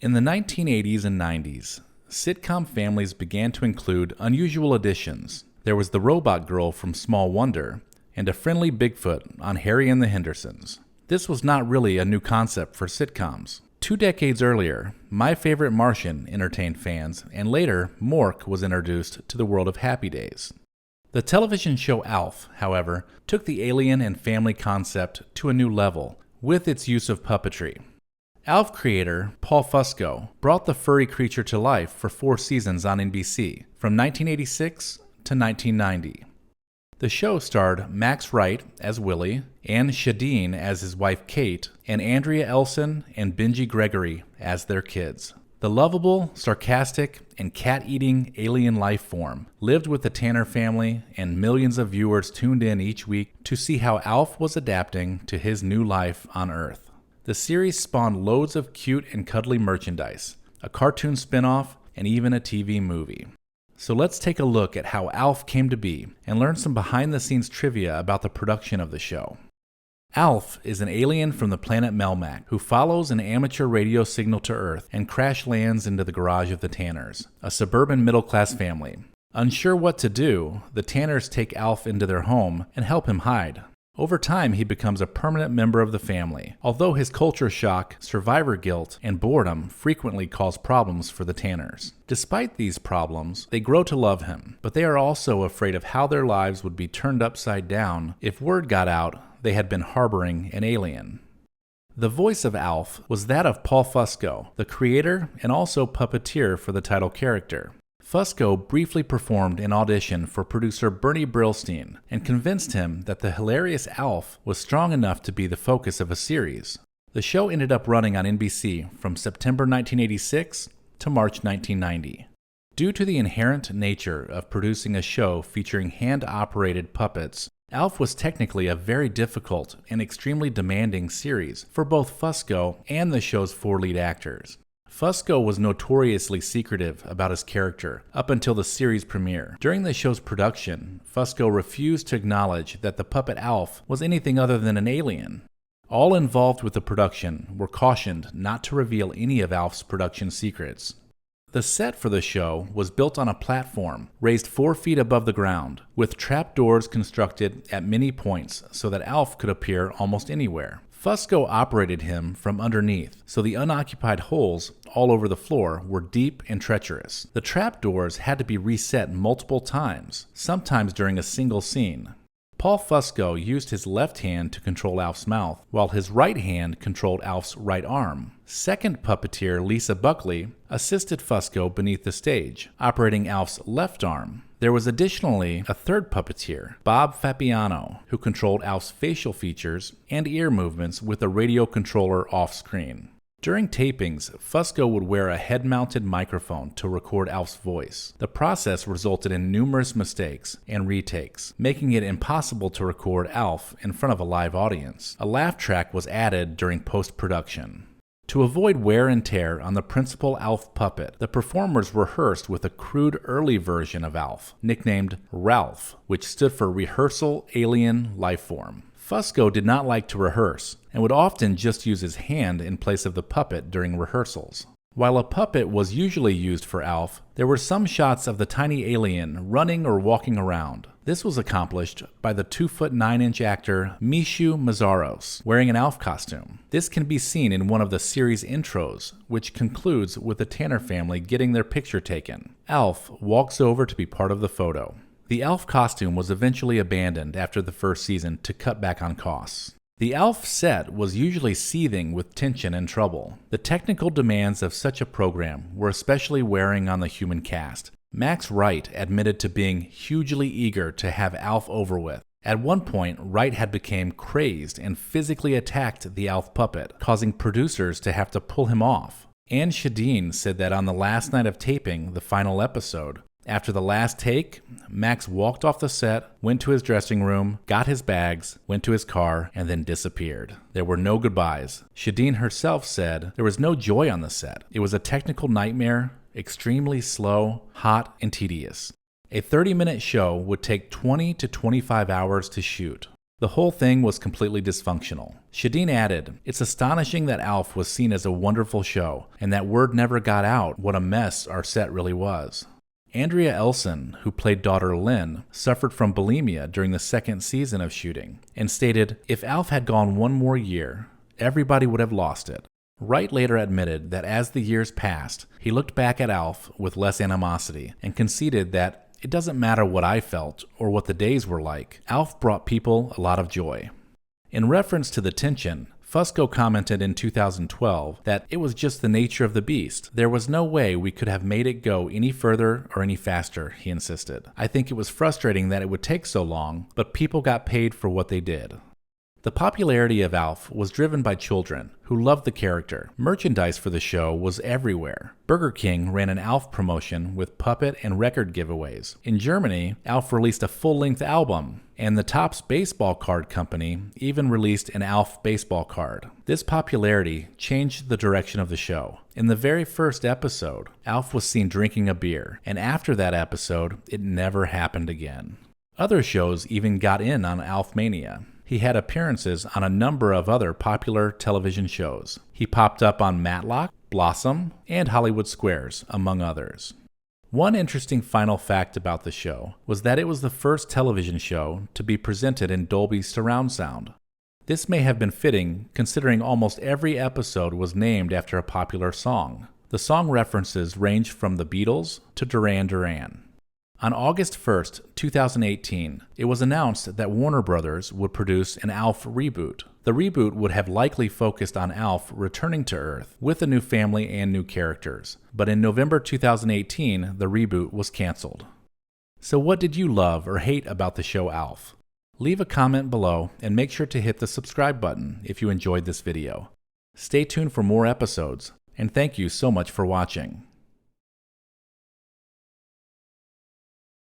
In the 1980s and 90s, sitcom families began to include unusual additions. There was the robot girl from Small Wonder and a friendly Bigfoot on Harry and the Hendersons. This was not really a new concept for sitcoms. 2 decades earlier, My Favorite Martian entertained fans, and later, Mork was introduced to the world of Happy Days. The television show Alf, however, took the alien and family concept to a new level with its use of puppetry. Alf creator Paul Fusco brought the furry creature to life for 4 seasons on NBC, from 1986 to 1990. The show starred Max Wright as Willie, Anne Shadeen as his wife Kate, and Andrea Elson and Benji Gregory as their kids. The lovable, sarcastic, and cat-eating alien life form lived with the Tanner family, and millions of viewers tuned in each week to see how Alf was adapting to his new life on Earth. The series spawned loads of cute and cuddly merchandise, a cartoon spin-off, and even a TV movie. So let's take a look at how Alf came to be and learn some behind-the-scenes trivia about the production of the show. Alf is an alien from the planet Melmac who follows an amateur radio signal to Earth and crash lands into the garage of the Tanners, a suburban middle-class family. Unsure what to do, the Tanners take Alf into their home and help him hide. Over time, he becomes a permanent member of the family, although his culture shock, survivor guilt, and boredom frequently cause problems for the Tanners. Despite these problems, they grow to love him, but they are also afraid of how their lives would be turned upside down if word got out they had been harboring an alien. The voice of Alf was that of Paul Fusco, the creator and also puppeteer for the title character. Fusco briefly performed an audition for producer Bernie Brillstein and convinced him that the hilarious Alf was strong enough to be the focus of a series. The show ended up running on NBC from September 1986 to March 1990. Due to the inherent nature of producing a show featuring hand-operated puppets, Alf was technically a very difficult and extremely demanding series for both Fusco and the show's 4 lead actors. Fusco was notoriously secretive about his character up until the series premiere. During the show's production, Fusco refused to acknowledge that the puppet Alf was anything other than an alien. All involved with the production were cautioned not to reveal any of Alf's production secrets. The set for the show was built on a platform raised 4 feet above the ground, with trapdoors constructed at many points so that Alf could appear almost anywhere. Fusco operated him from underneath, so the unoccupied holes all over the floor were deep and treacherous. The trapdoors had to be reset multiple times, sometimes during a single scene. Paul Fusco used his left hand to control Alf's mouth, while his right hand controlled Alf's right arm. Second puppeteer Lisa Buckley assisted Fusco beneath the stage, operating Alf's left arm. There was additionally a third puppeteer, Bob Fabiano, who controlled Alf's facial features and ear movements with a radio controller off-screen. During tapings, Fusco would wear a head-mounted microphone to record Alf's voice. The process resulted in numerous mistakes and retakes, making it impossible to record Alf in front of a live audience. A laugh track was added during post-production. To avoid wear and tear on the principal Alf puppet, the performers rehearsed with a crude early version of Alf, nicknamed Ralph, which stood for Rehearsal Alien Lifeform. Fusco did not like to rehearse, and would often just use his hand in place of the puppet during rehearsals. While a puppet was usually used for Alf, there were some shots of the tiny alien running or walking around. This was accomplished by the 2'9" actor Mishu Mazaros, wearing an Alf costume. This can be seen in one of the series intros, which concludes with the Tanner family getting their picture taken. Alf walks over to be part of the photo. The Alf costume was eventually abandoned after the first season to cut back on costs. The Alf set was usually seething with tension and trouble. The technical demands of such a program were especially wearing on the human cast. Max Wright admitted to being hugely eager to have Alf over with. At one point, Wright had become crazed and physically attacked the Alf puppet, causing producers to have to pull him off. Anne Shadeen said that on the last night of taping the final episode, after the last take, Max walked off the set, went to his dressing room, got his bags, went to his car, and then disappeared. There were no goodbyes. Shadeen herself said there was no joy on the set. It was a technical nightmare, extremely slow, hot, and tedious. A 30-minute show would take 20 to 25 hours to shoot. The whole thing was completely dysfunctional. Shadeen added, "It's astonishing that Alf was seen as a wonderful show, and that word never got out what a mess our set really was." Andrea Elson, who played daughter Lynn, suffered from bulimia during the second season of shooting, and stated, "If Alf had gone one more year, everybody would have lost it." Wright later admitted that as the years passed, he looked back at Alf with less animosity and conceded that it doesn't matter what I felt or what the days were like. Alf brought people a lot of joy. In reference to the tension, Fusco commented in 2012 that it was just the nature of the beast. There was no way we could have made it go any further or any faster, he insisted. "I think it was frustrating that it would take so long, but people got paid for what they did." The popularity of Alf was driven by children who loved the character. Merchandise for the show was everywhere. Burger King ran an Alf promotion with puppet and record giveaways. In Germany, Alf released a full-length album, and the Topps Baseball Card Company even released an Alf baseball card. This popularity changed the direction of the show. In the very first episode, Alf was seen drinking a beer, and after that episode, it never happened again. Other shows even got in on Alf Mania. He had appearances on a number of other popular television shows. He popped up on Matlock, Blossom, and Hollywood Squares, among others. One interesting final fact about the show was that it was the first television show to be presented in Dolby surround sound. This may have been fitting, considering almost every episode was named after a popular song. The song references ranged from the Beatles to Duran Duran. On August 1st, 2018, it was announced that Warner Brothers would produce an Alf reboot. The reboot would have likely focused on Alf returning to Earth with a new family and new characters. But in November 2018, the reboot was canceled. So what did you love or hate about the show Alf? Leave a comment below and make sure to hit the subscribe button if you enjoyed this video. Stay tuned for more episodes, and thank you so much for watching.